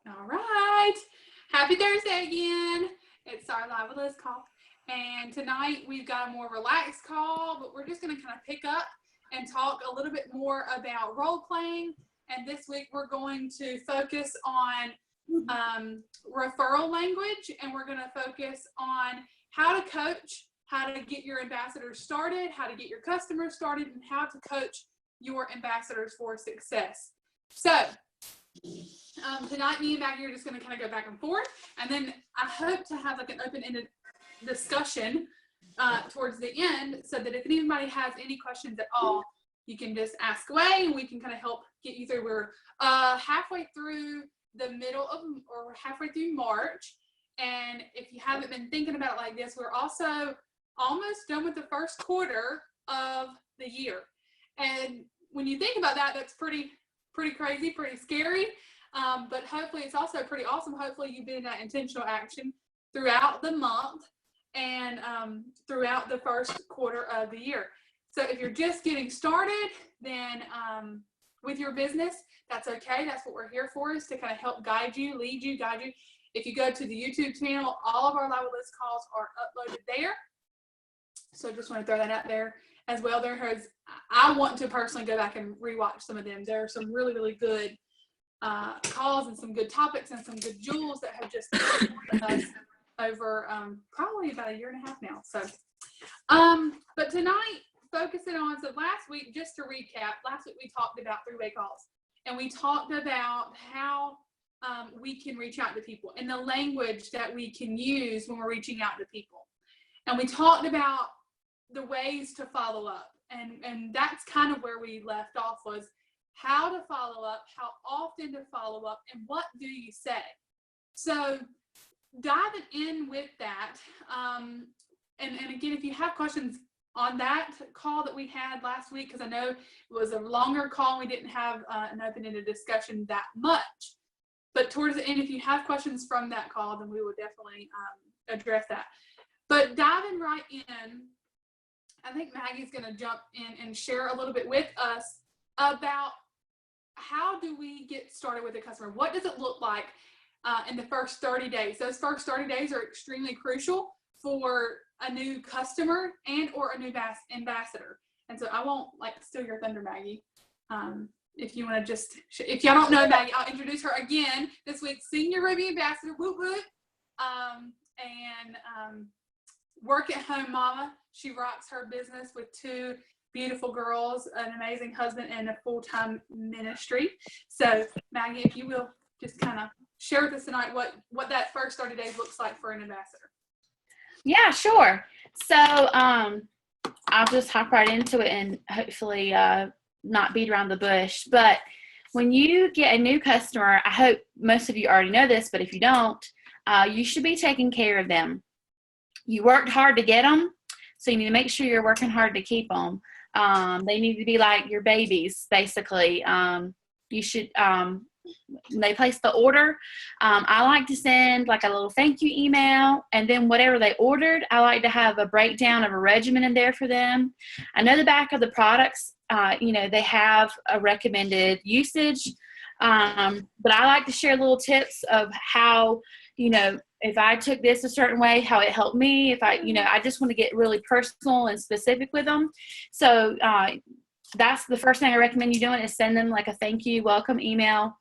All right. Happy Thursday again. It's our Live with Liz call. And tonight we've got a more relaxed call, but we're just going to kind of pick up and talk a little bit more about role playing. And this week we're going to focus on referral language, and we're going to focus on how to coach, how to get your ambassadors started, how to get your customers started, and how to coach your ambassadors for success. So tonight, me and Maggie are just going to kind of go back and forth, and then I hope to have like an open-ended discussion towards the end, so that if anybody has any questions at all, you can just ask away, and we can kind of help get you through. We're halfway through the middle of, or we're halfway through March, and if you haven't been thinking about it like this, we're also almost done with the first quarter of the year. And when you think about that, that's pretty crazy, pretty scary, but hopefully it's also pretty awesome. Hopefully you've been in that intentional action throughout the month and throughout the first quarter of the year. So if you're just getting started, then with your business, that's okay. That's what we're here for, is to kind of help guide you, lead you, guide you. If you go to the YouTube channel, all of our Live with Liz calls are uploaded there. So I just want to throw that out there as well. I want to personally go back and rewatch some of them. There are some really, really good calls and some good topics and some good jewels that have just been with us over probably about a year and a half now. So, but tonight, focusing on, so last week, just to recap, last week we talked about three-way calls, and we talked about how we can reach out to people and the language that we can use when we're reaching out to people. And we talked about the ways to follow up. And that's kind of where we left off, was how to follow up, how often to follow up, and what do you say? So diving in with that, and again, if you have questions on that call that we had last week, because I know it was a longer call, we didn't have an open-ended discussion that much. But towards the end, if you have questions from that call, then we will definitely address that. But diving right in, I think Maggie's going to jump in and share a little bit with us about how do we get started with a customer? What does it look like in the first 30 days? Those first 30 days are extremely crucial for a new customer and or a new ambassador. And so I won't steal your thunder, Maggie. If you want to just, if y'all don't know Maggie, I'll introduce her again. This week's Senior Ruby Ambassador, whoop whoop, and work at home mama. She rocks her business with two beautiful girls, an amazing husband, and a full-time ministry. So Maggie, if you will just kind of share with us tonight what that first 30 days looks like for an ambassador. Yeah, sure. So I'll just hop right into it and hopefully not beat around the bush. But when you get a new customer, I hope most of you already know this, but if you don't, you should be taking care of them. You worked hard to get them, so you need to make sure you're working hard to keep them. They need to be like your babies, basically. You should, when they place the order, I like to send like a little thank you email, and then whatever they ordered, I like to have a breakdown of a regimen in there for them. I know the back of the products, they have a recommended usage, but I like to share little tips of how, if I took this a certain way, how it helped me. If I just want to get really personal and specific with them. So that's the first thing I recommend you doing, is send them like a thank you, welcome email.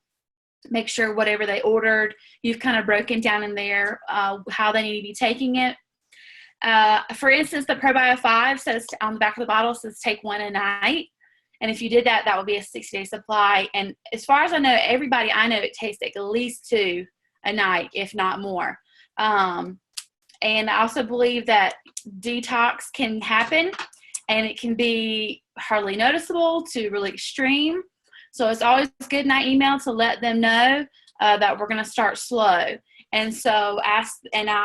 Make sure whatever they ordered, you've kind of broken down in there how they need to be taking it. For instance, the ProBio 5 says on the back of the bottle says take one a night. And if you did that, that would be a 60-day supply. And as far as I know, everybody I know, it takes at least 2 a night, if not more. And I also believe that detox can happen, and it can be hardly noticeable to really extreme. So it's always good in that email to let them know that we're going to start slow. And so I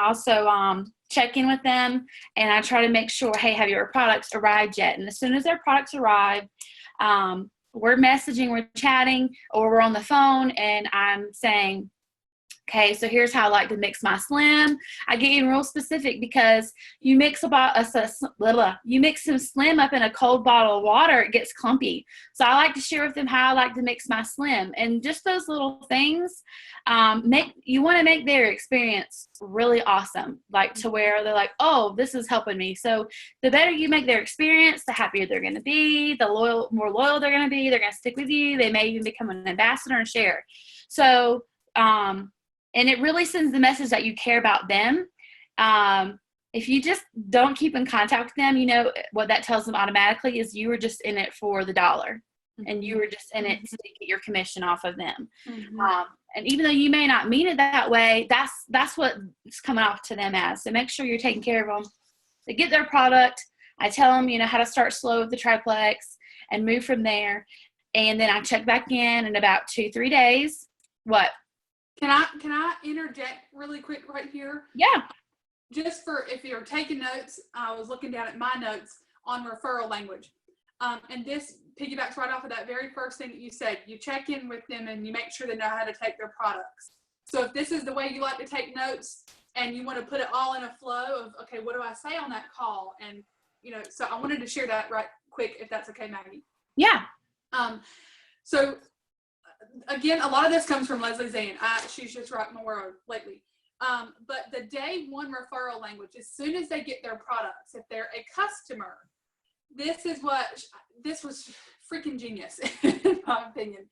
also check in with them, and I try to make sure, hey, have your products arrived yet? And as soon as their products arrive, we're messaging, we're chatting, or we're on the phone, and I'm saying, Okay, so here's how I like to mix my Slim. I get in real specific because you mix you mix some Slim up in a cold bottle of water, it gets clumpy. So I like to share with them how I like to mix my Slim, and just those little things. You want to make their experience really awesome, like to where they're like, oh, this is helping me. So the better you make their experience, the happier they're going to be, the more loyal they're going to be. They're going to stick with you. They may even become an ambassador and share. So, and it really sends the message that you care about them. If you just don't keep in contact with them, you know, what that tells them automatically is you were just in it for the dollar, and you were just in it to get your commission off of them. And even though you may not mean it that way, that's what it's coming off to them as. So make sure you're taking care of them. They get their product. I tell them, you know, how to start slow with the triplex and move from there. And then I check back in about 2-3 days. What? Can I interject really quick right here? Yeah. Just for if you're taking notes, I was looking down at my notes on referral language. And this piggybacks right off of that very first thing that you said. You check in with them and you make sure they know how to take their products. So if this is the way you like to take notes and you want to put it all in a flow of, okay, what do I say on that call? And, you know, so I wanted to share that right quick, if that's okay, Maggie. Yeah. So again, a lot of this comes from Leslie Zane. She's just rocked my world lately. But the day one referral language, as soon as they get their products, if they're a customer, this was freaking genius, in my opinion.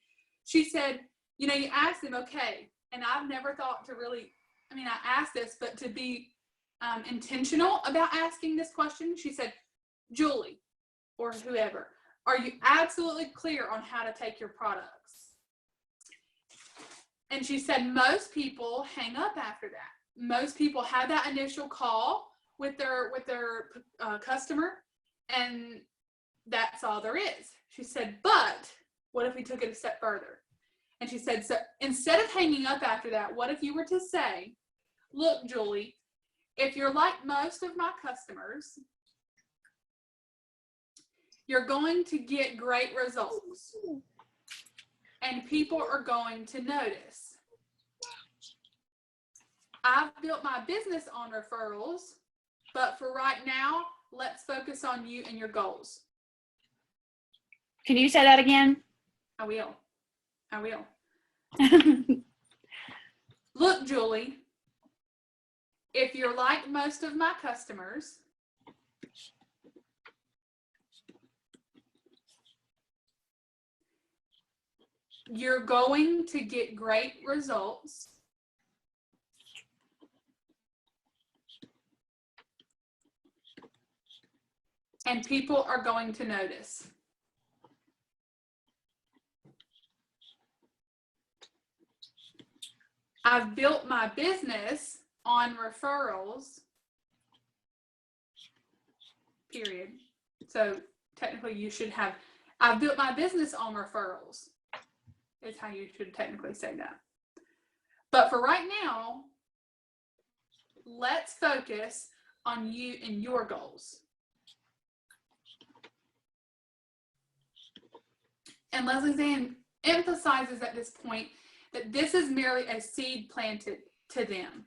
She said, you know, you ask them, okay, and I've never thought to really, I mean, I asked this, but to be intentional about asking this question, she said, Julie, or whoever, are you absolutely clear on how to take your products? And she said most people hang up after that. Most people have that initial call with their customer, and that's all there is. She said, but what if we took it a step further? And she said, so instead of hanging up after that, what if you were to say, look, Julie, if you're like most of my customers, you're going to get great results. And people are going to notice. I've built my business on referrals, but for right now, let's focus on you and your goals. Can you say that again? I will. Look, Julie, if you're like most of my customers, you're going to get great results. And people are going to notice. I've built my business on referrals, period. So technically you should have, I've built my business on referrals. Is how you should technically say that. But for right now, let's focus on you and your goals. And Leslie Zane emphasizes at this point that this is merely a seed planted to them.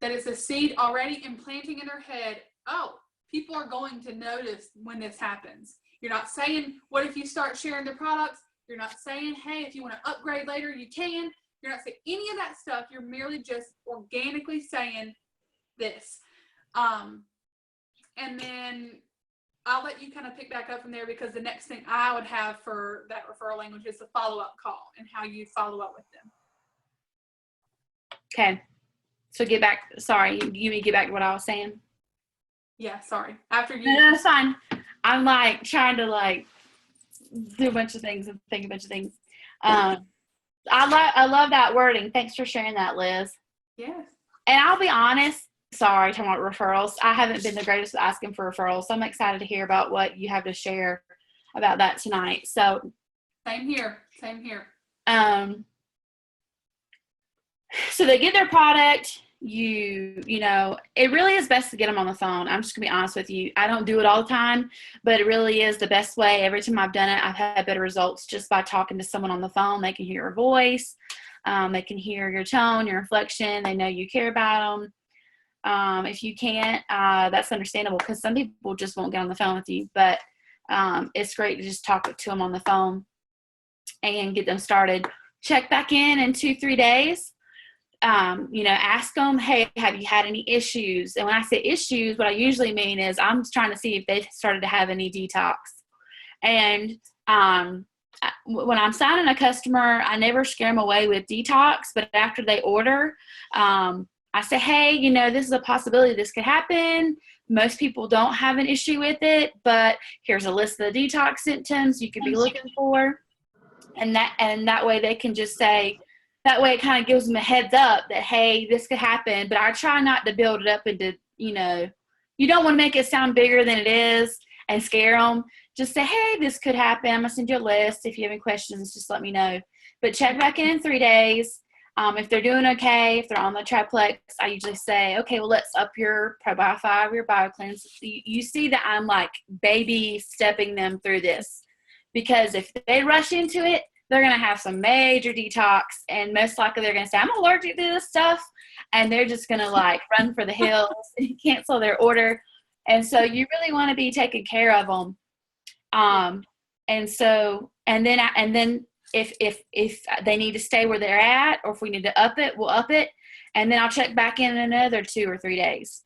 That it's a seed already implanting in their head, oh, people are going to notice when this happens. You're not saying, what if you start sharing their products? You're not saying, hey, if you want to upgrade later, you can. You're not saying any of that stuff. You're merely just organically saying this. And then I'll let you kind of pick back up from there, because the next thing I would have for that referral language is the follow-up call and how you follow up with them. Okay. So get back to what I was saying. Yeah, sorry. After you. No, that's fine. I'm like trying to do a bunch of things and think a bunch of things. I love that wording. Thanks for sharing that, Liz. Yes. And I'll be honest, sorry, talking about referrals. I haven't been the greatest at asking for referrals, so I'm excited to hear about what you have to share about that tonight. So Same here. So they get their product. You know, it really is best to get them on the phone. I'm just gonna be honest with you. I don't do it all the time, but it really is the best way. Every time I've done it, I've had better results just by talking to someone on the phone. They can hear your voice. They can hear your tone, your inflection. They know you care about them. If you can't, that's understandable because some people just won't get on the phone with you. But it's great to just talk to them on the phone and get them started. Check back in 2-3 days. Ask them, hey, have you had any issues? And when I say issues, what I usually mean is I'm trying to see if they've started to have any detox. And when I'm signing a customer, I never scare them away with detox, but after they order, I say, hey, this is a possibility this could happen. Most people don't have an issue with it, but here's a list of the detox symptoms you could be looking for. And that way they can just say, that way it kind of gives them a heads up that, hey, this could happen. But I try not to build it up into, you don't want to make it sound bigger than it is and scare them. Just say, hey, this could happen. I'm going to send you a list. If you have any questions, just let me know. But check back in 3 days. If they're doing okay, if they're on the triplex, I usually say, okay, well, let's up your Probio 5, your BioCleanse. You see that I'm like baby stepping them through this. Because if they rush into it, they're going to have some major detox, and most likely they're going to say, I'm allergic to this stuff, and they're just going to like run for the hills and cancel their order. And so you really want to be taking care of them. And then if they need to stay where they're at, or if we need to up it, we'll up it. And then I'll check back in another 2 or 3 days.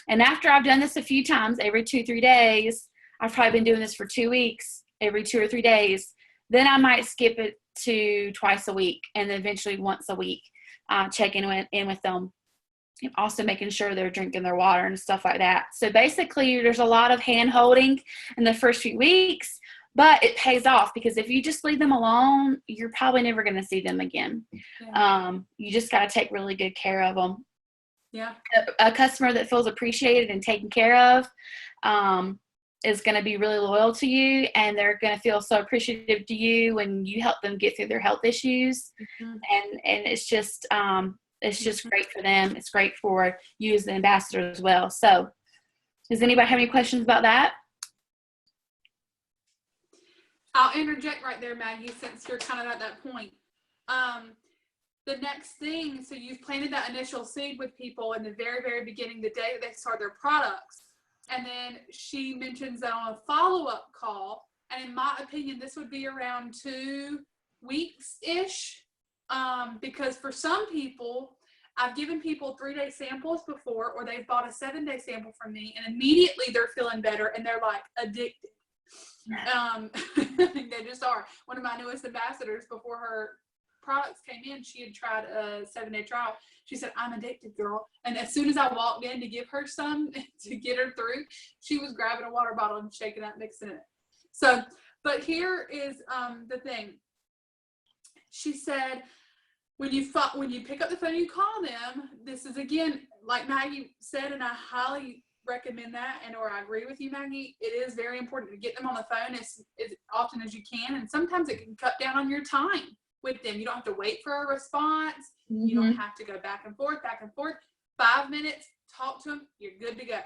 And after I've done this a few times, every 2-3 days, I've probably been doing this for 2 weeks, every 2 or 3 days, then I might skip it to twice a week and then eventually once a week, checking in with them. And also making sure they're drinking their water and stuff like that. So basically there's a lot of hand holding in the first few weeks, but it pays off because if you just leave them alone, you're probably never going to see them again. Yeah. You just got to take really good care of them. Yeah. A customer that feels appreciated and taken care of, is going to be really loyal to you, and they're going to feel so appreciative to you when you help them get through their health issues. Mm-hmm. And it's just great for them. It's great for you as the ambassador as well. So does anybody have any questions about that? I'll interject right there, Maggie, since you're kind of at that point. The next thing, so you've planted that initial seed with people in the very, very beginning, the day that they start their products. And then she mentions that on a follow-up call, and in my opinion, this would be around 2 weeks-ish, because for some people, I've given people 3-day samples before, or they've bought a 7-day sample from me, and immediately they're feeling better, and they're like addicted. They just are. One of my newest ambassadors, before her products came in, she had tried a 7-day trial. She said, I'm addicted, girl. And as soon as I walked in to give her some to get her through, she was grabbing a water bottle and shaking it, mixing it. So, but here is the thing. She said, when you pick up the phone, you call them. This is, again, like Maggie said, and I highly recommend that, or I agree with you, Maggie. It is very important to get them on the phone as often as you can, and sometimes it can cut down on your time with them. You don't have to wait for a response. Mm-hmm. You don't have to go back and forth. 5 minutes, talk to them, you're good to go.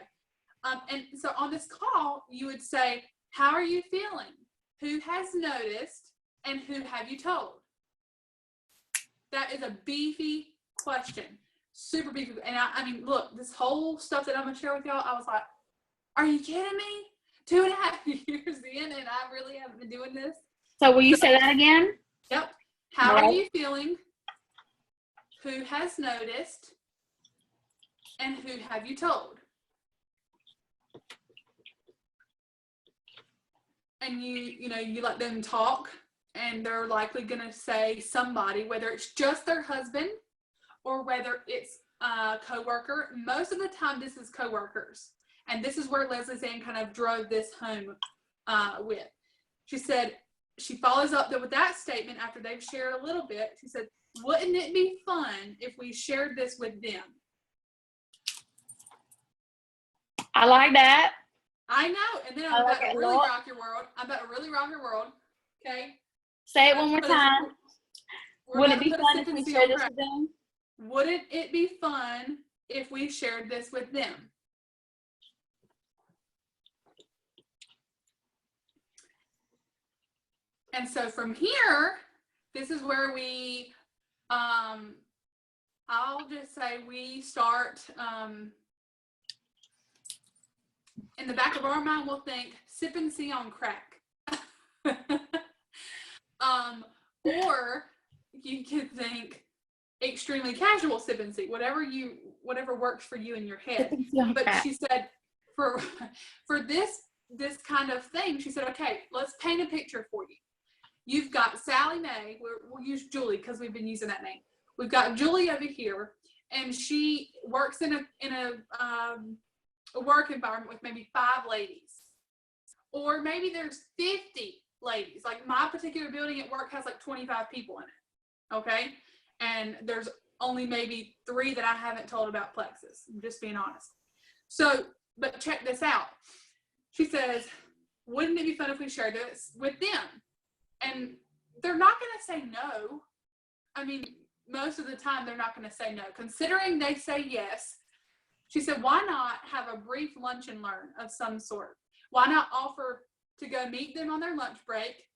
And so on this call, you would say, how are you feeling? Who has noticed? And who have you told? That is a beefy question. Super beefy. And I mean, look, this whole stuff that I'm going to share with y'all, I was like, are you kidding me? 2.5 years in, and I really haven't been doing this. So will you say that again? Yep. How are you feeling? Who has noticed? And who have you told? And you let them talk, and they're likely going to say somebody, whether it's just their husband or whether it's a coworker. Most of the time, this is coworkers. And this is where Leslie Ann kind of drove this home with. She said, she follows up with that statement after they've shared a little bit. She said, wouldn't it be fun if we shared this with them? I like that. I know. And then I'm about to really rock your world. Okay? Say it one more time. Wouldn't it be fun if we shared this with them? Wouldn't it be fun if we shared this with them? And so from here, this is where we I'll just say we start in the back of our mind, we'll think sip and see on crack. Or you could think extremely casual sip and see, whatever works for you in your head. But she said for this kind of thing, she said, okay, let's paint a picture for you. You've got Sally Mae. We'll use Julie because we've been using that name. We've got Julie over here, and she works in a work environment with maybe 5 ladies, or maybe there's 50 ladies. Like my particular building at work has like 25 people in it. Okay, and there's only maybe 3 that I haven't told about Plexus. I'm just being honest. So, but check this out. She says, wouldn't it be fun if we shared this with them? And they're not going to say no. I mean, most of the time they're not going to say no. Considering they say yes, she said, why not have a brief lunch and learn of some sort? Why not offer to go meet them on their lunch break,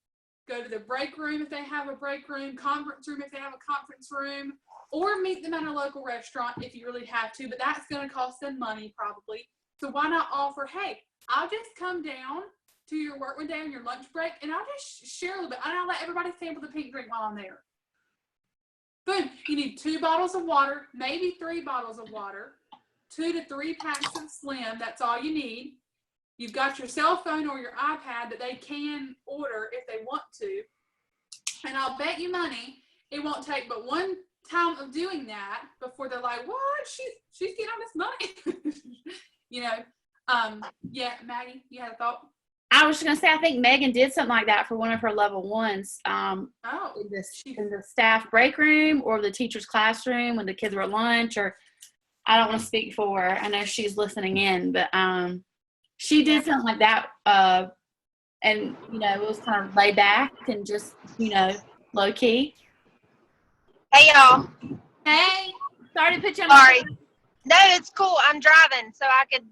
go to the break room if they have a break room, conference room if they have a conference room, or meet them at a local restaurant if you really have to, but that's going to cost them money probably. So why not offer, hey, I'll just come down to your work one day on your lunch break, and I'll just share a little bit, and I'll let everybody sample the pink drink while I'm there. Boom. You need 2 bottles of water, maybe 3 bottles of water, 2 to 3 packs of Slim. That's all you need. You've got your cell phone or your iPad that they can order if they want to. And I'll bet you money it won't take but one time of doing that before they're like, what? She's getting all this money. You know, yeah, Maggie, you had a thought? I was just going to say, I think Megan did something like that for one of her level 1s in the staff break room or the teacher's classroom when the kids were at lunch, or I don't want to speak for her. I know she's listening in, but she did something like that. And, you know, it was kind of laid back and just, you know, low key. Hey, y'all. Hey. Sorry to put you on. Sorry. No, it's cool. I'm driving, so I could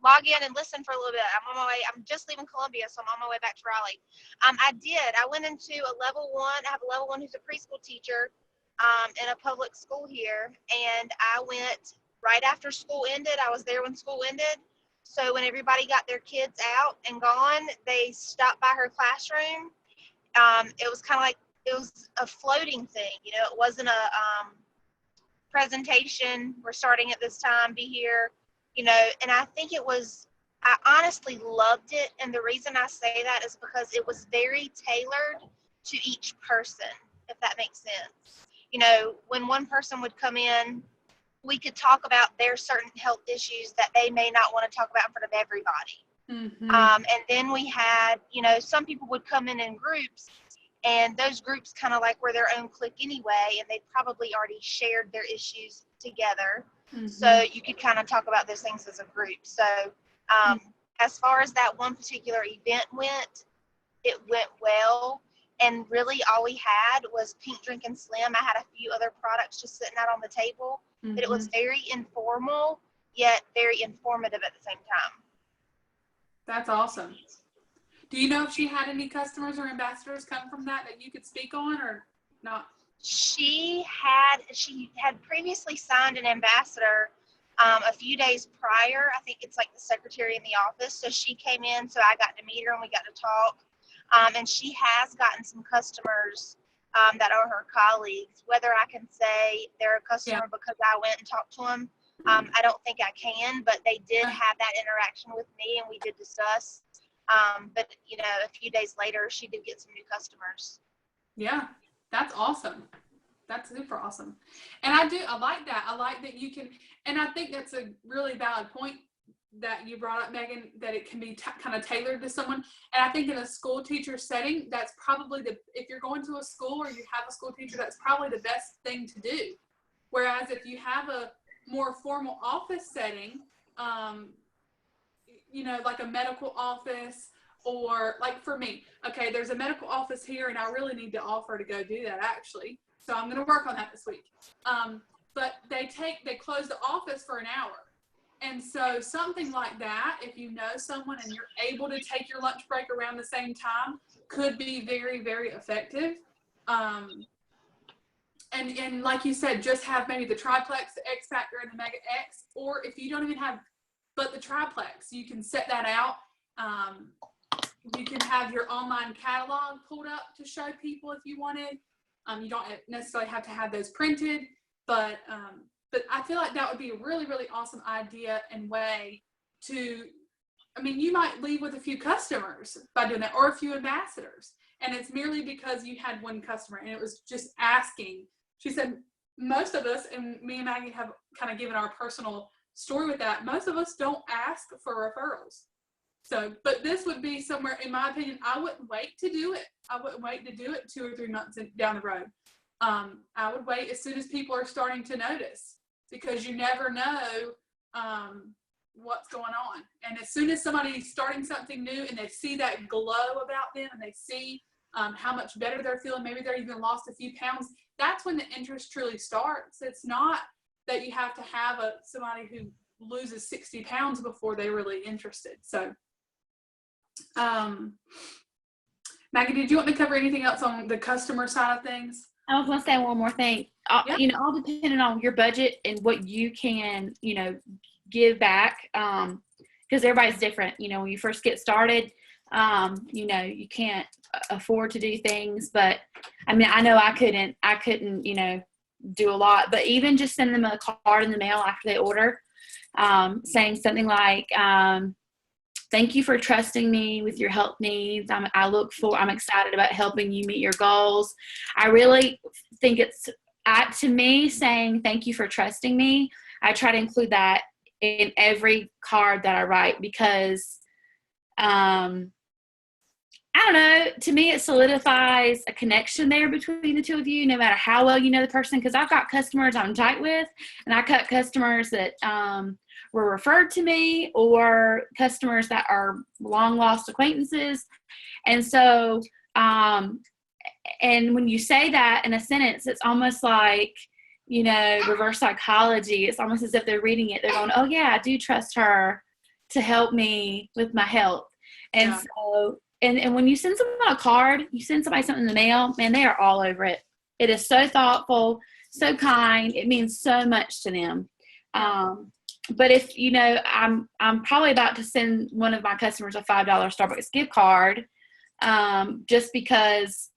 log in and listen for a little bit. I'm on my way. I'm just leaving Columbia, so I'm on my way back to Raleigh. I went into a level 1. I have a level 1 who's a preschool teacher in a public school here, and I went right after school ended. I was there when school ended. So when everybody got their kids out and gone, they stopped by her classroom. It was kind of like, it was a floating thing. You know, it wasn't a presentation. We're starting at this time, be here. You know, and I think I honestly loved it. And the reason I say that is because it was very tailored to each person, if that makes sense. You know, when one person would come in, we could talk about their certain health issues that they may not want to talk about in front of everybody. Mm-hmm. And then we had, you know, some people would come in groups, and those groups kind of like were their own clique anyway, and they probably already shared their issues together. Mm-hmm. So you could kind of talk about those things as a group. So as far as that one particular event went, it went well. And really all we had was pink drink and Slim. I had a few other products just sitting out on the table. Mm-hmm. But it was very informal, yet very informative at the same time. That's awesome. Do you know if she had any customers or ambassadors come from that you could speak on, or not? She had previously signed an ambassador a few days prior. I think it's like the secretary in the office. So she came in, so I got to meet her and we got to talk. And she has gotten some customers that are her colleagues. Whether I can say they're a customer because I went and talked to them, I don't think I can, but they did have that interaction with me and we did discuss. But, you know, a few days later, she did get some new customers. Yeah, that's awesome. That's super awesome. And I like that. I like that you can, and I think that's a really valid point that you brought up, Megan, that it can be kind of tailored to someone. And I think in a school teacher setting, that's probably if you're going to a school or you have a school teacher, that's probably the best thing to do. Whereas if you have a more formal office setting, you know, like a medical office, or like for me, okay, there's a medical office here and I really need to offer to go do that actually. So I'm going to work on that this week. But they close the office for an hour. And so something like that, if you know someone and you're able to take your lunch break around the same time, could be very, very effective. and like you said, just have maybe the triplex, the X Factor, and the Mega X, or if you don't even have but the triplex, you can set that out. You can have your online catalog pulled up to show people if you wanted. You don't necessarily have to have those printed, but I feel like that would be a really, really awesome idea and way to, I mean, you might leave with a few customers by doing that, or a few ambassadors. And it's merely because you had one customer and it was just asking. She said, most of us, and me and Maggie have kind of given our personal story with that, most of us don't ask for referrals. So, but this would be somewhere, in my opinion, I wouldn't wait to do it. I wouldn't wait to do it 2 or 3 months down the road. I would wait as soon as people are starting to notice, because you never know what's going on. And as soon as somebody's starting something new and they see that glow about them and they see how much better they're feeling, maybe they're even lost a few pounds, that's when the interest truly starts. It's not that you have to have somebody who loses 60 pounds before they're really interested. So, Maggie, did you want to cover anything else on the customer side of things? I was going to say one more thing. Yeah. You know, all depending on your budget and what you can, you know, give back, because everybody's different. You know, when you first get started, you know, you can't afford to do things. But I mean, I know I couldn't, you know, do a lot. But even just send them a card in the mail after they order, saying something like, thank you for trusting me with your health needs. I'm excited about helping you meet your goals. I really think to me, saying thank you for trusting me, I try to include that in every card that I write, because, I don't know, to me it solidifies a connection there between the two of you, no matter how well you know the person, because I've got customers I'm tight with, and I got customers that were referred to me, or customers that are long lost acquaintances. And so and when you say that in a sentence, it's almost like, you know, reverse psychology. It's almost as if they're reading it. They're going, oh yeah, I do trust her to help me with my health. And Yeah. so, and when you send someone a card, you send somebody something in the mail, man, they are all over it. It is so thoughtful, so kind. It means so much to them. But if, you know, I'm probably about to send one of my customers a $5 Starbucks gift card, just because,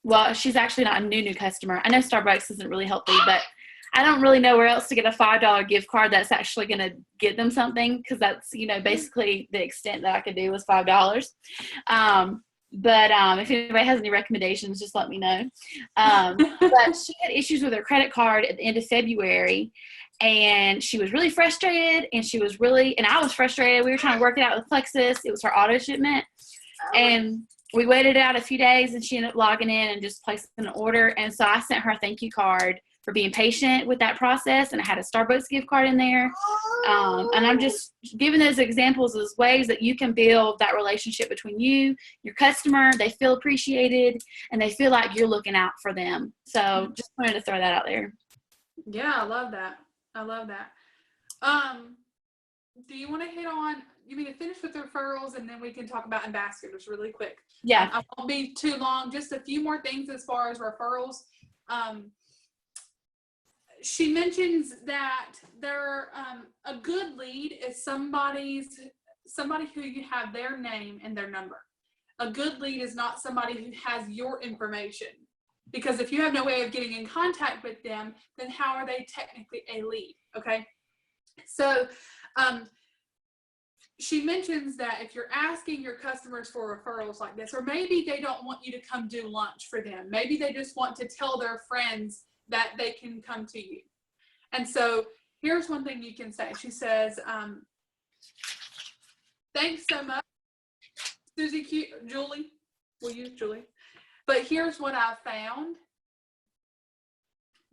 well, she's actually not a new customer. I know Starbucks isn't really healthy, but I don't really know where else to get a $5 gift card that's actually going to get them something, because that's, you know, basically the extent that I could do was $5. But if anybody has any recommendations, just let me know. But she had issues with her credit card at the end of February, and she was really frustrated, and I was frustrated. We were trying to work it out with Plexus. It was her auto shipment. And we waited out a few days, and she ended up logging in and just placing an order. And so I sent her a thank you card for being patient with that process, and I had a Starbucks gift card in there. And I'm just giving those examples as ways that you can build that relationship between you, your customer. They feel appreciated, and they feel like you're looking out for them. So just wanted to throw that out there. Yeah, I love that. Do you want to hit on, you mean to finish with the referrals, and then we can talk about ambassadors really quick? Yeah. I won't be too long. Just a few more things as far as referrals. She mentions that a good lead is somebody who you have their name and their number. A good lead is not somebody who has your information, because if you have no way of getting in contact with them, then how are they technically a lead? Okay. So she mentions that if you're asking your customers for referrals like this, or maybe they don't want you to come do lunch for them, maybe they just want to tell their friends that they can come to you. And so here's one thing you can say. She says, thanks so much, Julie. We'll use Julie. But here's what I found.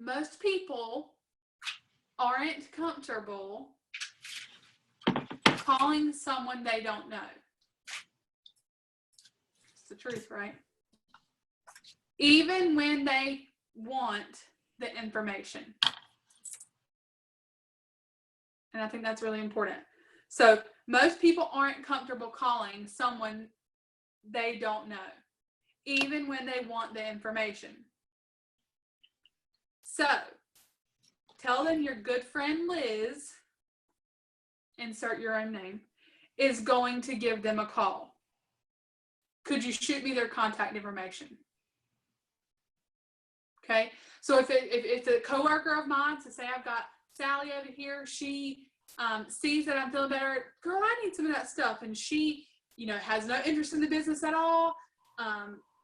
Most people aren't comfortable calling someone they don't know. It's the truth, right? Even when they want the information. And I think that's really important. So most people aren't comfortable calling someone they don't know, even when they want the information. So tell them your good friend Liz, insert your own name, is going to give them a call. Could you shoot me their contact information? Okay, so if it's a coworker of mine, so say I've got Sally over here, she sees that I'm feeling better, girl, I need some of that stuff, and she, has no interest in the business at all,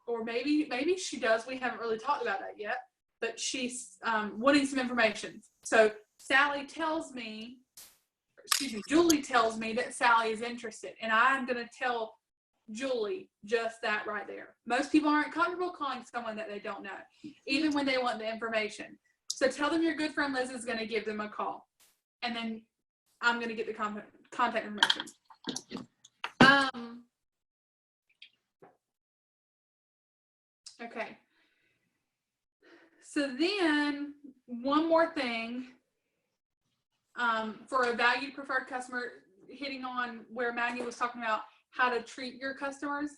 or maybe she does. We haven't really talked about that yet, but she's wanting some information. So Julie tells me that Sally is interested, and I'm going to tell Julie just that right there. Most people aren't comfortable calling someone that they don't know, even when they want the information. So tell them your good friend Liz is going to give them a call, and then I'm going to get the contact information. Okay. So then one more thing, for a valued preferred customer, hitting on where Maggie was talking about how to treat your customers.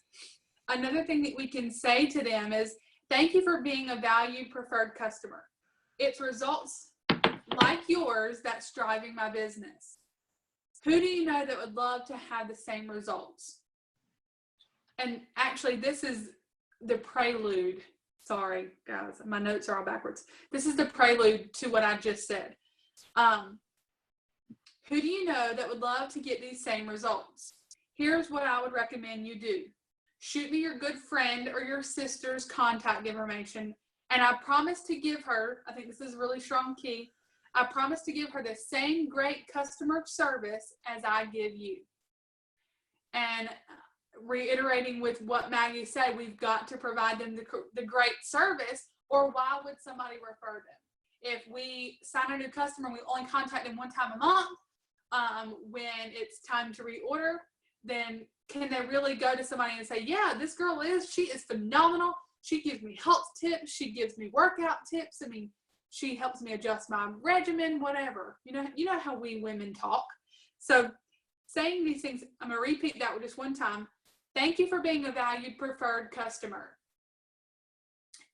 Another thing that we can say to them is, thank you for being a valued preferred customer. It's results like yours that's driving my business. Who do you know that would love to have the same results? And actually, this is the prelude. Sorry, guys, my notes are all backwards. This is the prelude to what I just said. Who do you know that would love to get these same results? Here's what I would recommend you do. Shoot me your good friend or your sister's contact information, and I promise to give her, I think this is a really strong key, I promise to give her the same great customer service as I give you. And reiterating with what Maggie said, we've got to provide them the great service, or why would somebody refer them? If we sign a new customer and we only contact them one time a month, when it's time to reorder, then can they really go to somebody and say, yeah, this girl she is phenomenal. She gives me health tips. She gives me workout tips. I mean, she helps me adjust my regimen, whatever. You know how we women talk. So saying these things, I'm going to repeat that just one time. Thank you for being a valued preferred customer.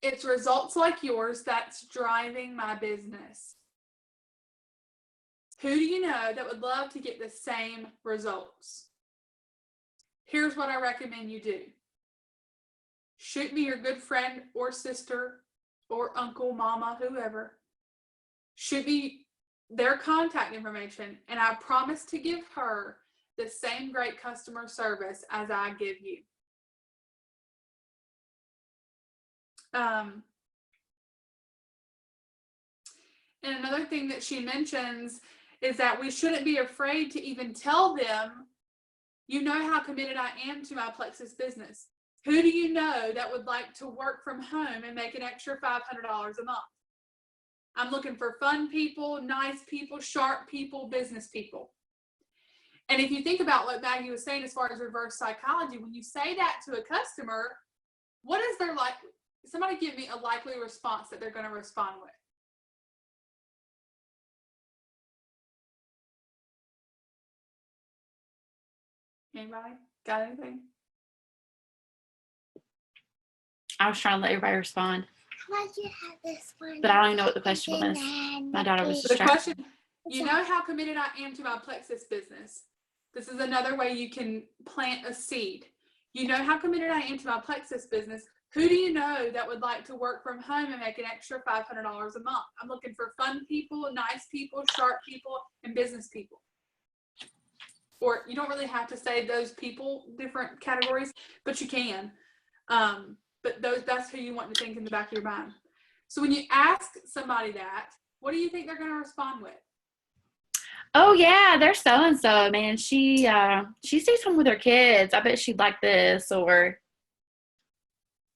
It's results like yours that's driving my business. Who do you know that would love to get the same results? Here's what I recommend you do. Shoot me your good friend or sister or uncle, mama, whoever. Shoot me their contact information, and I promise to give her the same great customer service as I give you. And another thing that she mentions is that we shouldn't be afraid to even tell them, you know how committed I am to my Plexus business. Who do you know that would like to work from home and make an extra $500 a month? I'm looking for fun people, nice people, sharp people, business people. And if you think about what Maggie was saying as far as reverse psychology, when you say that to a customer, what is their somebody give me a likely response that they're going to respond with. Anybody got anything? I was trying to let everybody respond. But I don't even know what the question was. My daughter was The distracted. question, you know how committed I am to my Plexus business. This is another way you can plant a seed. You know how committed I am to my Plexus business. Who do you know that would like to work from home and make an extra $500 a month? I'm looking for fun people, nice people, sharp people, and business people. Or you don't really have to say those people, different categories, but you can. But that's who you want to think in the back of your mind. So when you ask somebody that, what do you think they're going to respond with? Oh yeah, they're so-and-so, man. She stays home with her kids. I bet she'd like this. Or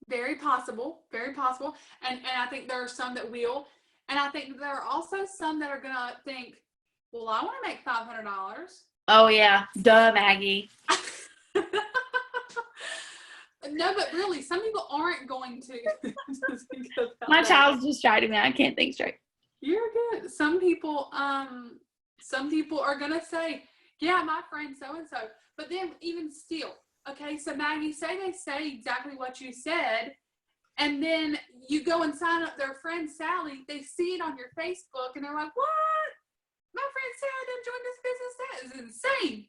very possible. And I think there are some that will. And I think there are also some that are going to think, well, I want to make $500. Oh yeah, duh, Maggie. No, but really, some people aren't going to think about My that. child's distracted me. I can't think straight. You're good. Some people are going to say, yeah, my friend so-and-so. But then even still, okay, so Maggie, say they say exactly what you said, And then you go and sign up their friend Sally. They see it on your Facebook and they're like, what? My friend Sally done joined this business. That is insane.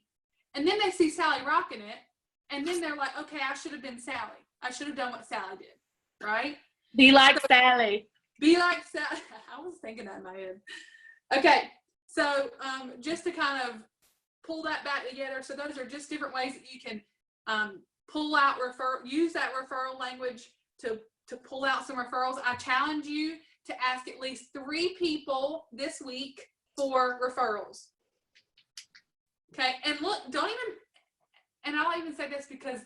And then they see Sally rocking it. And then they're like, okay, I should have been Sally. I should have done what Sally did. Right? Be like Sally. Be like Sally. I was thinking that in my head. Okay. So just to kind of pull that back together. So those are just different ways that you can pull out use that referral language to pull out some referrals. I challenge you to ask at least 3 people this week for referrals. Okay, and look, and I'll even say this because,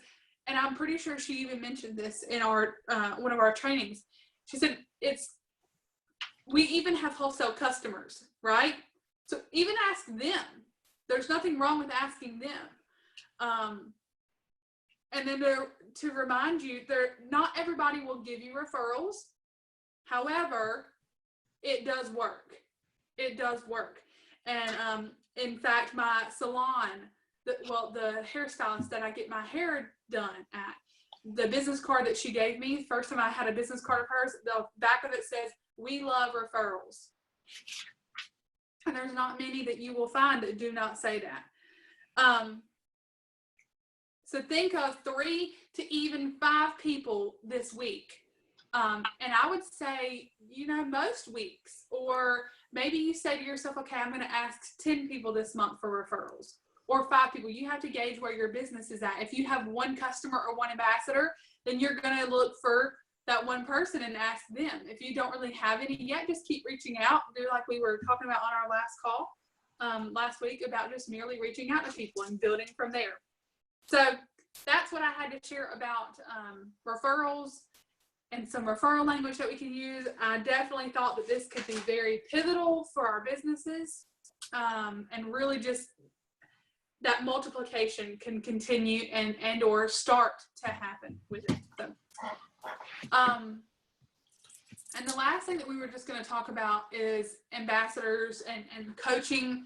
and I'm pretty sure she even mentioned this in our one of our trainings. She said we even have wholesale customers, right? So even ask them. There's nothing wrong with asking them. And then to remind you, not everybody will give you referrals. However, it does work. It does work. And in fact, my salon, the hairstylist that I get my hair done at, the business card that she gave me, first time I had a business card of hers, the back of it says, "We love referrals." And there's not many that you will find that do not say that. So think of 3 to even 5 people this week. And I would say, most weeks, or maybe you say to yourself, okay, I'm going to ask 10 people this month for referrals, or 5 people. You have to gauge where your business is at. If you have 1 customer or 1 ambassador, then you're going to look for that 1 person and ask them. If you don't really have any yet, just keep reaching out. Do like we were talking about on our last call last week about just merely reaching out to people and building from there. So that's what I had to share about referrals and some referral language that we can use. I definitely thought that this could be very pivotal for our businesses, and really just that multiplication can continue and or start to happen with it. So, and the last thing that we were just going to talk about is ambassadors and coaching,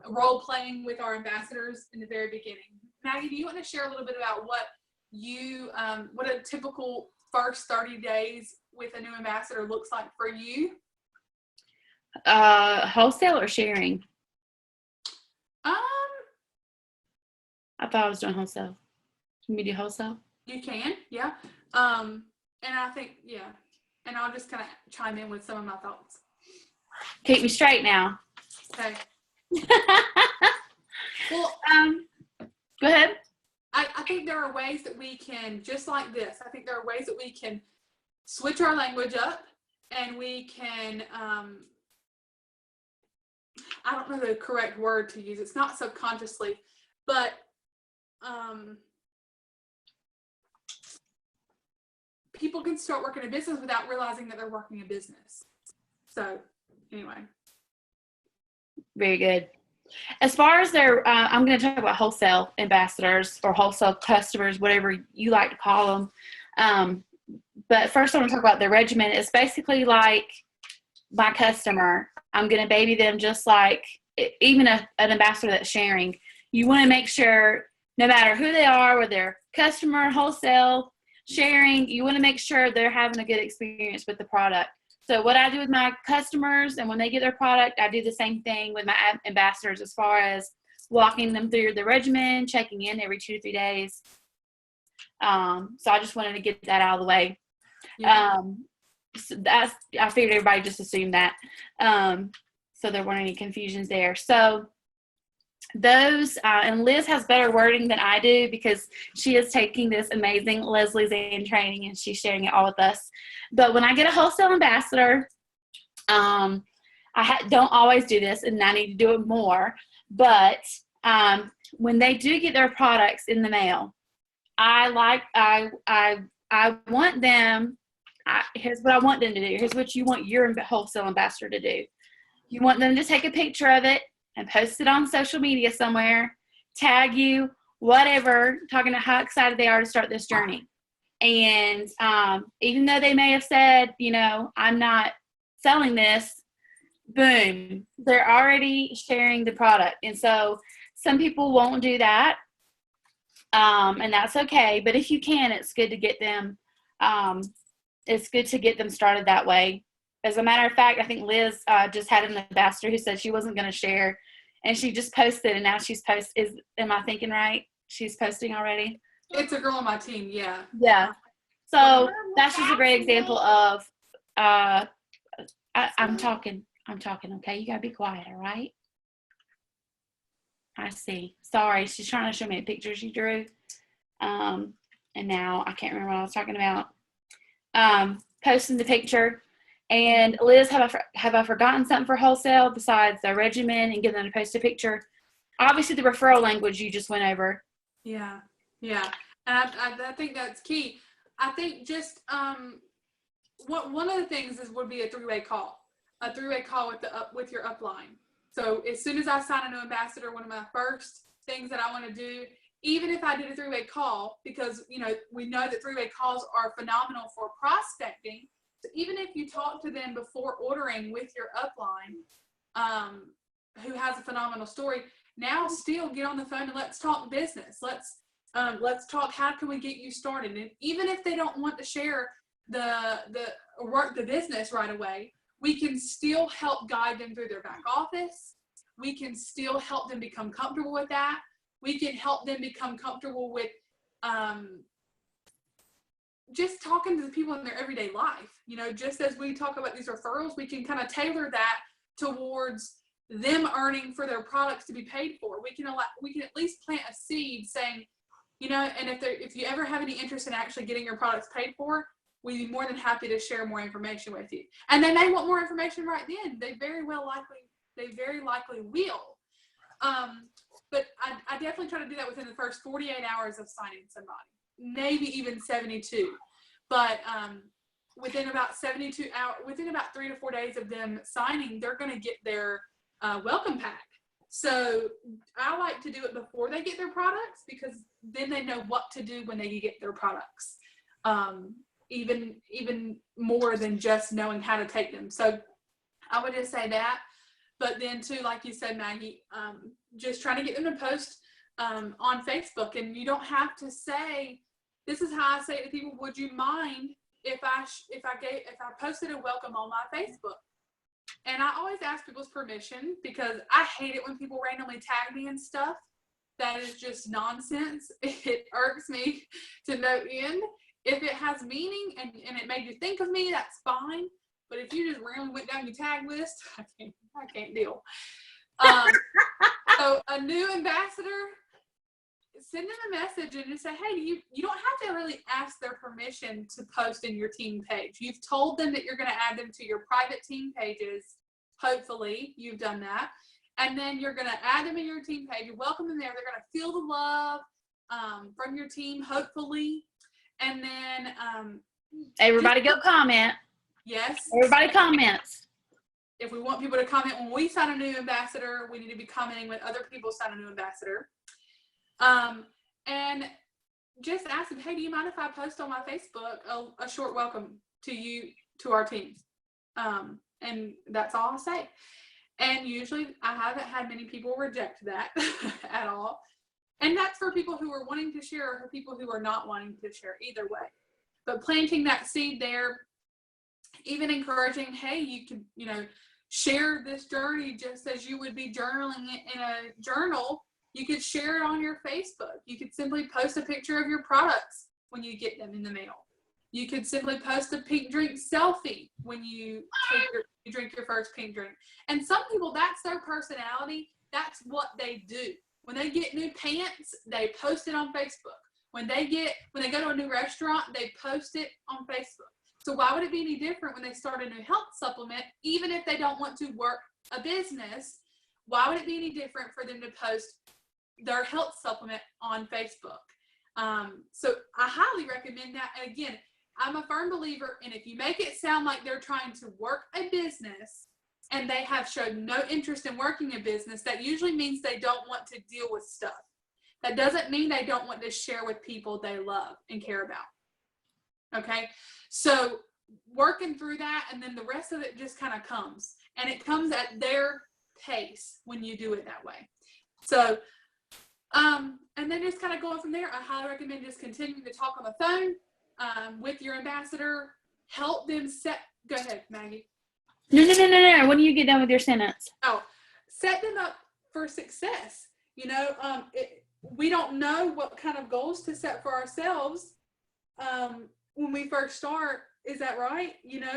role playing with our ambassadors in the very beginning. Maggie, do you want to share a little bit about what a typical first 30 days with a new ambassador looks like for you? Wholesale or sharing? I thought I was doing wholesale. Can we do wholesale? You can, yeah. And I think, yeah. And I'll just kind of chime in with some of my thoughts. Keep me straight now. Okay. Well, go ahead. I think there are ways that we can, just like this, I think there are ways that we can switch our language up, and we can, I don't know the correct word to use. It's not subconsciously, but people can start working a business without realizing that they're working a business. So anyway. Very good. As far as I'm going to talk about wholesale ambassadors or wholesale customers, whatever you like to call them. But first I want to talk about the regimen. It's basically like my customer. I'm going to baby them just like even an ambassador that's sharing. You want to make sure no matter who they are, whether they're customer, wholesale, sharing, you want to make sure they're having a good experience with the product. So what I do with my customers, and when they get their product, I do the same thing with my ambassadors as far as walking them through the regimen, checking in every 2 to 3 days. So I just wanted to get that out of the way. Yeah. So I figured everybody just assumed that. So there weren't any confusions there. So those, and Liz has better wording than I do because she is taking this amazing Leslie's Ann training and she's sharing it all with us. But when I get a wholesale ambassador, I don't always do this, and I need to do it more. But when they do get their products in the mail, I want them. Here's what I want them to do. Here's what you want your wholesale ambassador to do. You want them to take a picture of it and post it on social media somewhere, tag you, whatever, talking about how excited they are to start this journey. And even though they may have said, I'm not selling this, boom, they're already sharing the product. And so some people won't do that, and that's okay. But if you can, it's good to get them it's good to get them started that way. As a matter of fact, I think Liz just had an ambassador who said she wasn't going to share, and she just posted, and now she's am I thinking right? She's posting already? It's a girl on my team, yeah. Yeah. So that's just a great example of, I'm talking, okay? You got to be quiet, all right? I see. Sorry, she's trying to show me a picture she drew. And now I can't remember what I was talking about. Posting the picture. And Liz, have I forgotten something for wholesale besides the regimen and getting them to post a picture? Obviously, the referral language you just went over. Yeah, yeah, and I think that's key. I think just one of the things would be a three-way call with your upline. So as soon as I sign a new ambassador, one of my first things that I want to do, even if I did a three-way call, because we know that three-way calls are phenomenal for prospecting. So even if you talk to them before ordering with your upline, who has a phenomenal story, now still get on the phone and let's talk business. Let's talk, how can we get you started? And even if they don't want to share the business right away, we can still help guide them through their back office. We can still help them become comfortable with that. We can help them become comfortable with just talking to the people in their everyday life. Just as we talk about these referrals, we can kind of tailor that towards them earning for their products to be paid for. We can at least plant a seed saying, and if you ever have any interest in actually getting your products paid for, we'd be more than happy to share more information with you. And they may want more information right then. They very likely will. But I definitely try to do that within the first 48 hours of signing somebody, maybe even 72. But within about 72 hours, within about 3 to 4 days of them signing, they're going to get their welcome pack. So I like to do it before they get their products, because then they know what to do when they get their products. Even more than just knowing how to take them. So I would just say that. But then too, like you said, Maggie, just trying to get them to post on Facebook. And you don't have to say, this is how I say it to people, would you mind if I posted a welcome on my Facebook? And I always ask people's permission, because I hate it when people randomly tag me and stuff. That is just nonsense. It irks me to no end. If it has meaning and it made you think of me, that's fine. But if you just randomly went down your tag list, I can't deal. So a new ambassador, send them a message and just say, hey, you don't have to really ask their permission to post in your team page. You've told them that you're going to add them to your private team pages. Hopefully you've done that. And then you're going to add them in your team page. You welcome them there. They're going to feel the love from your team, hopefully. And then everybody go comment. Yes. Everybody comments. If we want people to comment when we sign a new ambassador, we need to be commenting when other people sign a new ambassador. And just ask them, hey, do you mind if I post on my Facebook a short welcome to our team? And that's all I say. And usually I haven't had many people reject that at all. And that's for people who are wanting to share or for people who are not wanting to share, either way. But planting that seed there, even encouraging, hey, you can, share this journey just as you would be journaling it in a journal. You could share it on your Facebook. You could simply post a picture of your products when you get them in the mail. You could simply post a pink drink selfie when you drink your first pink drink. And some people, that's their personality. That's what they do. When they get new pants, they post it on Facebook. When they go to a new restaurant, they post it on Facebook. So why would it be any different when they start a new health supplement, even if they don't want to work a business? Why would it be any different for them to post their health supplement on Facebook? So I highly recommend that. And again, I'm a firm believer in, if you make it sound like they're trying to work a business and they have shown no interest in working a business, that usually means they don't want to deal with stuff. That doesn't mean they don't want to share with people they love and care about. Okay? So working through that, and then the rest of it just kind of comes. And it comes at their pace when you do it that way. So, and then just kind of going from there, I highly recommend just continuing to talk on the phone with your ambassador, help them set, go ahead, Maggie. No. When do you get done with your sentence? Oh, set them up for success. We don't know what kind of goals to set for ourselves when we first start. Is that right?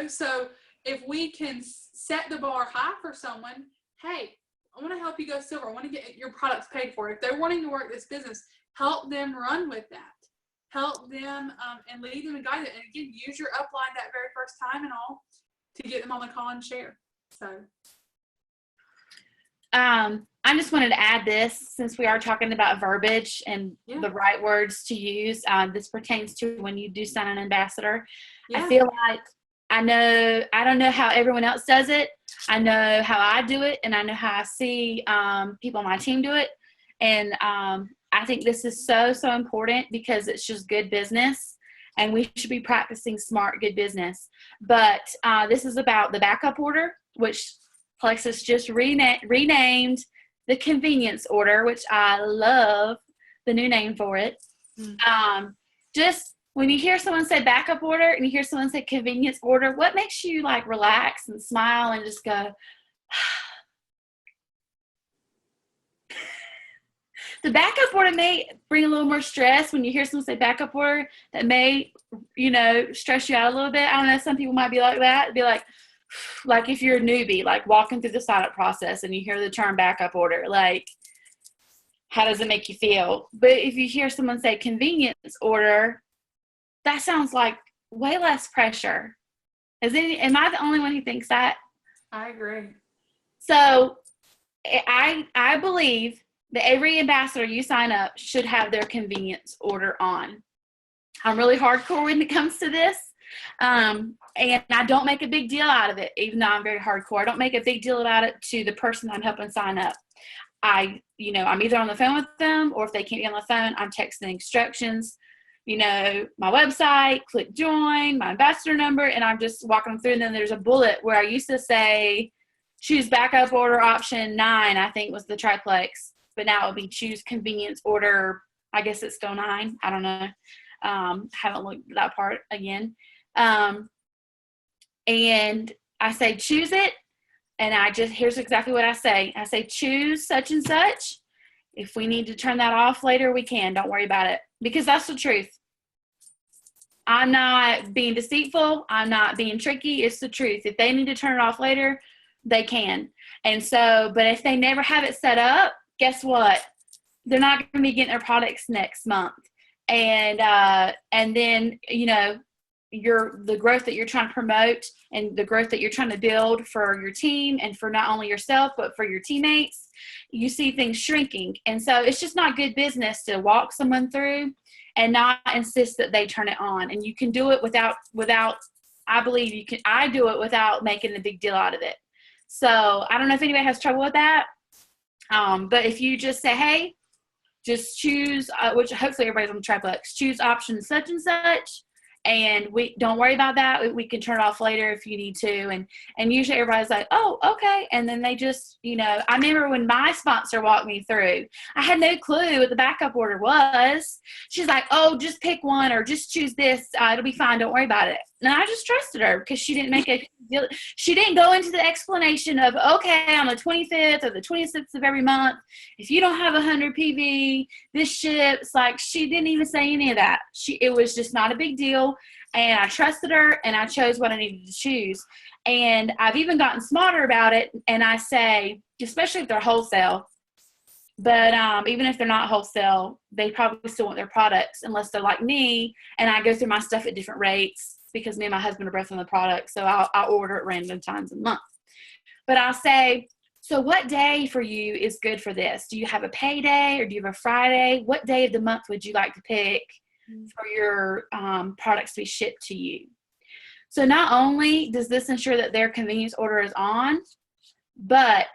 So if we can set the bar high for someone, hey, I want to help you go silver. I want to get your products paid for. If they're wanting to work this business, help them run with that. Help them and lead them and guide them. And again, use your upline that very first time and all to get them on the call and share. So. I just wanted to add this, since we are talking about verbiage and the right words to use. This pertains to when you do sign an ambassador. I feel like I don't know how everyone else does it. I know how I do it, and I know how I see people on my team do it. And I think this is so important because it's just good business, and we should be practicing smart, good business. But this is about the backup order, which Plexus just renamed the convenience order, which I love the new name for it. Just when you hear someone say backup order and you hear someone say convenience order, what makes you like relax and smile and just go, the backup order may bring a little more stress when you hear someone say backup order. That may, stress you out a little bit. I don't know. Some people might be like that. Be like if you're a newbie, like walking through the sign-up process and you hear the term backup order, like, how does it make you feel? But if you hear someone say convenience order, that sounds like way less pressure. Am I the only one who thinks that? I agree. So I believe that every ambassador you sign up should have their convenience order on. I'm really hardcore when it comes to this. And I don't make a big deal out of it, even though I'm very hardcore. I don't make a big deal about it to the person I'm helping sign up. I'm either on the phone with them, or if they can't be on the phone, I'm texting instructions, my website, click join, my ambassador number, and I'm just walking them through. And then there's a bullet where I used to say, choose backup order option 9, I think was the triplex, but now it would be choose convenience order. I guess it's still 9. I don't know. Haven't looked at that part again. And I say, choose it. And here's exactly what I say. I say, choose such and such. If we need to turn that off later, we can. Don't worry about it. Because that's the truth. I'm not being deceitful. I'm not being tricky. It's the truth. If they need to turn it off later, they can. And so, but if they never have it set up, guess what? They're not going to be getting their products next month. And then, the growth that you're trying to promote and the growth that you're trying to build for your team and for not only yourself, but for your teammates, you see things shrinking. And so it's just not good business to walk someone through and not insist that they turn it on. And you can do it without, I believe you can, I do it without making a big deal out of it. So I don't know if anybody has trouble with that. But if you just say, hey, just choose, which hopefully everybody's on the triplex, choose option such and such, and we don't worry about that. We can turn it off later if you need to. And usually everybody's like, oh, okay. And then they just, I remember when my sponsor walked me through, I had no clue what the backup order was. She's like, oh, just pick one or just choose this. It'll be fine. Don't worry about it. And I just trusted her because she didn't she didn't go into the explanation of, okay, on the 25th or the 26th of every month, if you don't have 100 PV, this ships. Like, she didn't even say any of that. It was just not a big deal. And I trusted her and I chose what I needed to choose. And I've even gotten smarter about it. And I say, especially if they're wholesale, but even if they're not wholesale, they probably still want their products unless they're like me and I go through my stuff at different rates because me and my husband are both on the product. So I'll order at random times a month. But I'll say, so what day for you is good for this? Do you have a payday or do you have a Friday? What day of the month would you like to pick for your products to be shipped to you? So not only does this ensure that their convenience order is on, but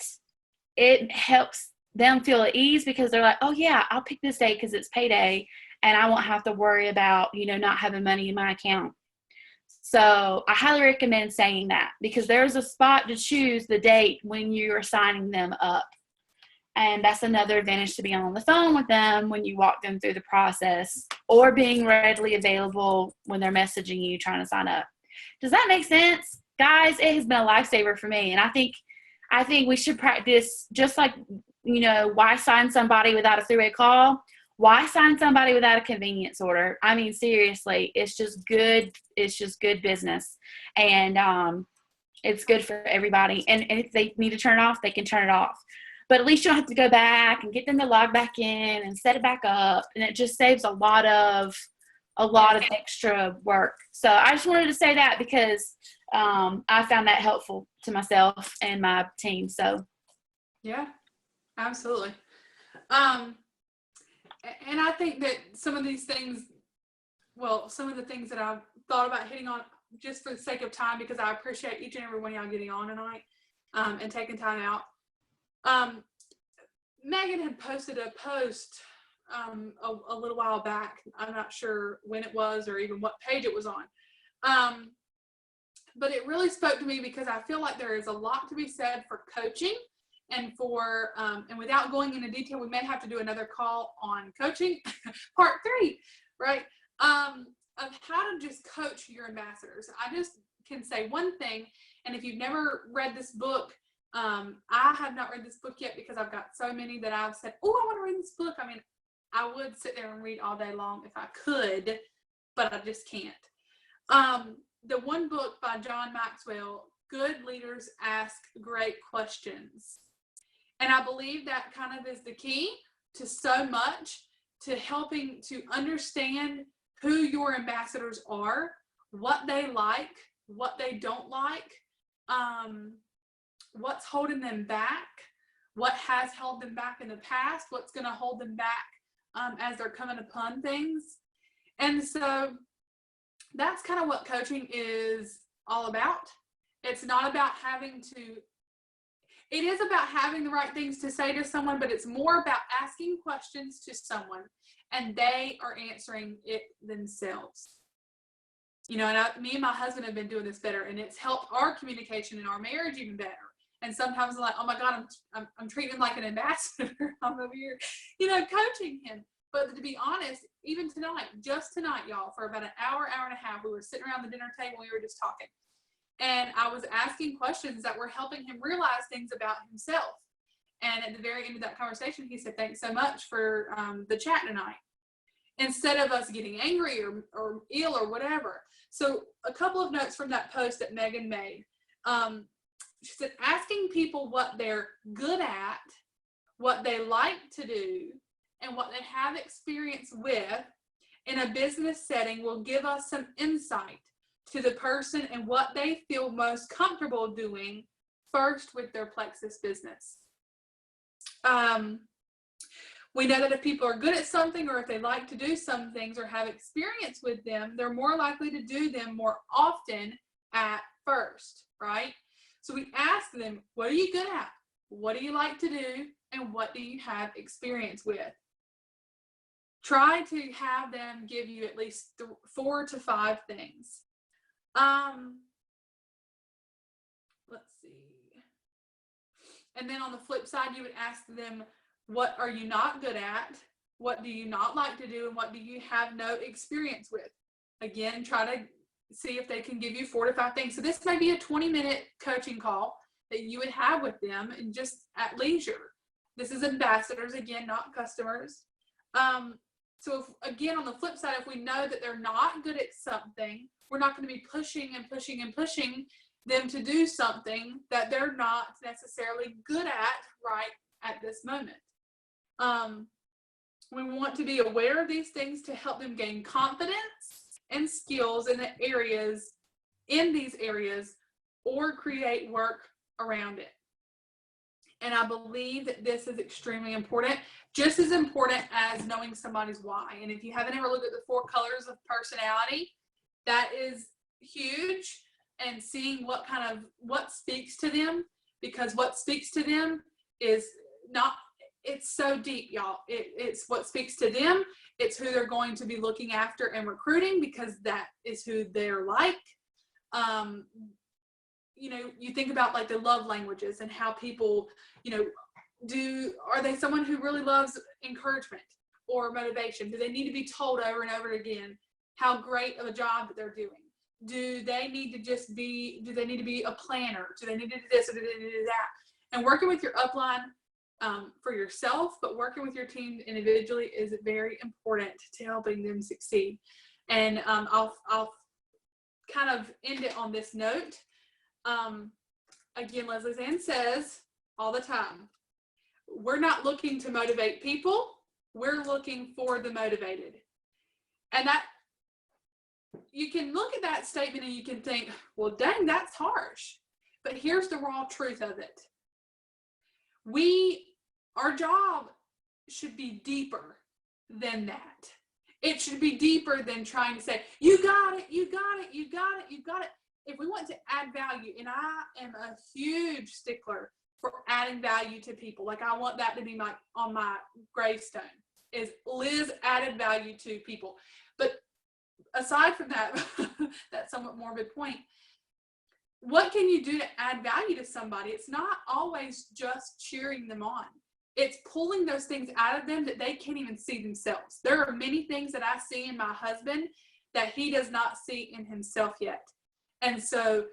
it helps them feel at ease because they're like, oh yeah, I'll pick this day because it's payday and I won't have to worry about, not having money in my account. So I highly recommend saying that because there's a spot to choose the date when you're signing them up. And that's another advantage to being on the phone with them when you walk them through the process or being readily available when they're messaging you trying to sign up. Does that make sense? Guys, it has been a lifesaver for me. And I think we should practice just like, why sign somebody without a three-way call? Why sign somebody without a convenience order? I mean, seriously, it's just good business. And it's good for everybody. And if they need to turn it off, they can turn it off. But at least you don't have to go back and get them to log back in and set it back up. And it just saves a lot of extra work. So I just wanted to say that because I found that helpful to myself and my team. So yeah, absolutely. And I think that some of the things that I've thought about hitting on just for the sake of time, because I appreciate each and every one of y'all getting on tonight and taking time out. Megan had posted a post a little while back. I'm not sure when it was or even what page it was on. But it really spoke to me because I feel like there is a lot to be said for coaching and for, and without going into detail, we may have to do another call on coaching, part 3, right? Of how to just coach your ambassadors. I just can say one thing, and if you've never read this book, I have not read this book yet because I've got so many that I've said, oh, I want to read this book. I mean, I would sit there and read all day long if I could, but I just can't. The one book by John Maxwell, Good Leaders Ask Great Questions. And I believe that kind of is the key to so much, to helping to understand who your ambassadors are, what they like, what they don't like, what's holding them back, what has held them back in the past, what's going to hold them back as they're coming upon things. And so that's kind of what coaching is all about. It's not about it is about having the right things to say to someone, but it's more about asking questions to someone and they are answering it themselves. And me and my husband have been doing this better, and it's helped our communication and our marriage even better. And sometimes I'm like, oh my God, I'm treating him like an ambassador. I'm over here, coaching him. But to be honest, even just tonight, y'all, for about an hour and a half, we were sitting around the dinner table, we were just talking. And I was asking questions that were helping him realize things about himself. And at the very end of that conversation, he said, thanks so much for the chat tonight. Instead of us getting angry or ill or whatever. So a couple of notes from that post that Megan made. She said, asking people what they're good at, what they like to do, and what they have experience with in a business setting will give us some insight to the person and what they feel most comfortable doing first with their Plexus business. We know that if people are good at something, or if they like to do some things or have experience with them, they're more likely to do them more often at first, right? So we ask them, what are you good at? What do you like to do? And what do you have experience with? Try to have them give you at least 4 to 5 things. Let's see. And then on the flip side, you would ask them, what are you not good at? What do you not like to do? And what do you have no experience with? Again, try to see if they can give you 4 to 5 things. So this may be a 20-minute coaching call that you would have with them and just at leisure. This is ambassadors, again, not customers. So if, again, on the flip side, if we know that they're not good at something, we're not going to be pushing them to do something that they're not necessarily good at right at this moment. We want to be aware of these things to help them gain confidence and skills in these areas or create work around it. And I believe that this is extremely important, just as important as knowing somebody's why. And if you haven't ever looked at the 4 colors of personality, that is huge. And seeing what speaks to them, because what speaks to them is it's so deep, y'all. It's what speaks to them. It's who they're going to be looking after and recruiting, because that is who they're like. You think about like the love languages and how people, are they someone who really loves encouragement or motivation? Do they need to be told over and over again how great of a job that they're doing? Do they need to be a planner? Do they need to do this or do they need to do that? And working with your upline for yourself, but working with your team individually is very important to helping them succeed. And I'll kind of end it on this note. Again, Leslie Ann says all the time, we're not looking to motivate people. We're looking for the motivated. And that, you can look at that statement and you can think, well, dang, that's harsh. But here's the raw truth of it. Our job should be deeper than that. It should be deeper than trying to say, you got it, you got it, you got it, you got it. If we want to add value, and I am a huge stickler for adding value to people. Like, I want that to be on my gravestone, is Liz added value to people. But aside from that, that somewhat morbid point, what can you do to add value to somebody? It's not always just cheering them on. It's pulling those things out of them that they can't even see themselves. There are many things that I see in my husband that he does not see in himself yet. And so,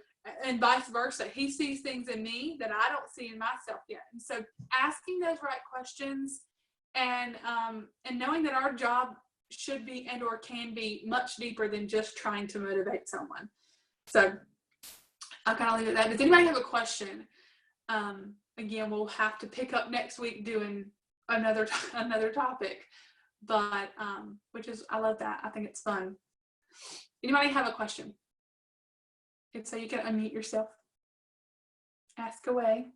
and vice versa, he sees things in me that I don't see in myself yet. And so asking those right questions and knowing that our job should be and or can be much deeper than just trying to motivate someone. So I'll kind of leave it at that. Does anybody have a question? Again, we'll have to pick up next week doing another topic, but which is, I love that. I think it's fun. Anybody have a question? If so, you can unmute yourself. Ask away.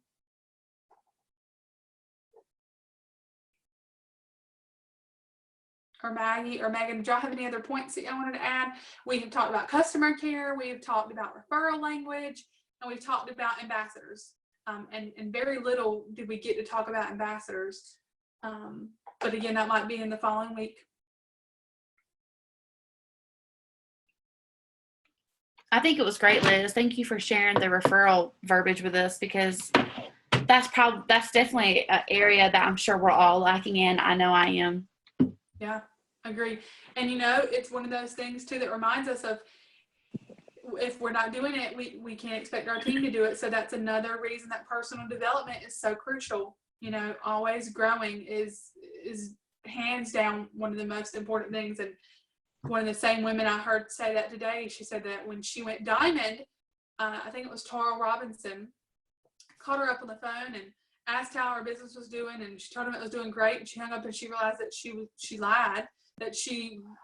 Or Maggie or Megan, did y'all have any other points that y'all wanted to add? We have talked about customer care, we have talked about referral language, and we've talked about ambassadors. And very little did we get to talk about ambassadors. But again, that might be in the following week. I think it was great, Liz. Thank you for sharing the referral verbiage with us, because that's definitely an area that I'm sure we're all lacking in. I know I am. Yeah, agree. And it's one of those things too that reminds us of, if we're not doing it, we can't expect our team to do it. So that's another reason that personal development is so crucial. Always growing is hands down one of the most important things. And one of the same women I heard say that today, she said that when she went diamond, I think it was Tara Robinson, called her up on the phone and asked how her business was doing, and she told him it was doing great, and she hung up and she realized that she lied, that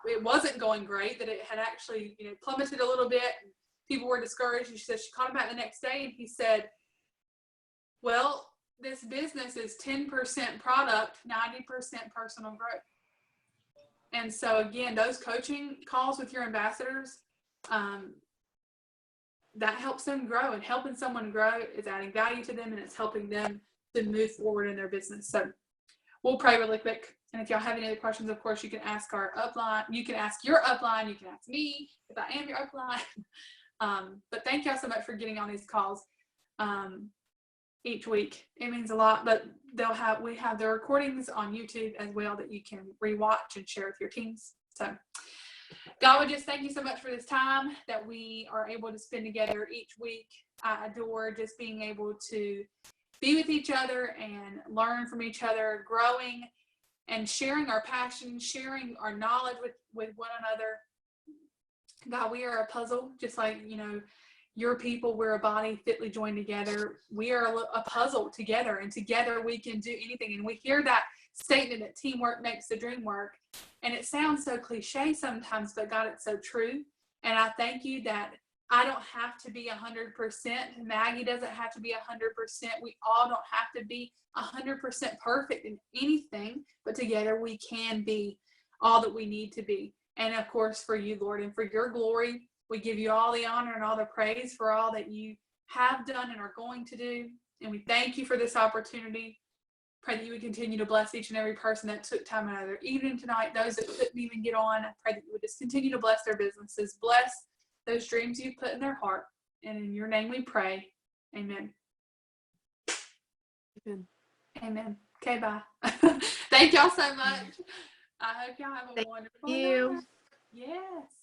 it wasn't going great, that it had actually plummeted a little bit, and people were discouraged. And she said she called him back the next day and he said, well, this business is 10% product, 90% personal growth. And so again, those coaching calls with your ambassadors, that helps them grow, and helping someone grow is adding value to them, and it's helping them to move forward in their business. So we'll pray really quick. And if y'all have any other questions, of course, you can ask our upline. You can ask your upline. You can ask me if I am your upline. But thank y'all so much for getting on these calls each week. It means a lot. But we have the recordings on YouTube as well that you can rewatch and share with your teams. So God, we just thank you so much for this time that we are able to spend together each week. I adore just being able to be with each other and learn from each other, growing and sharing our passion, sharing our knowledge with one another. God, we are a puzzle, just like, your people, we're a body fitly joined together. We are a puzzle together, and together we can do anything. And we hear that statement that teamwork makes the dream work. And it sounds so cliche sometimes, but God, it's so true. And I thank you that I don't have to be 100%. Maggie doesn't have to be 100%. We all don't have to be 100% perfect in anything, but together we can be all that we need to be. And of course, for you, Lord, and for your glory, we give you all the honor and all the praise for all that you have done and are going to do. And we thank you for this opportunity. Pray that you would continue to bless each and every person that took time out of their evening tonight, those that couldn't even get on. I pray that you would just continue to bless their businesses, bless those dreams you've put in their heart. And in your name we pray. Amen. Amen. Amen. Okay, bye. Thank y'all so much. I hope y'all have a wonderful you. night. Yes.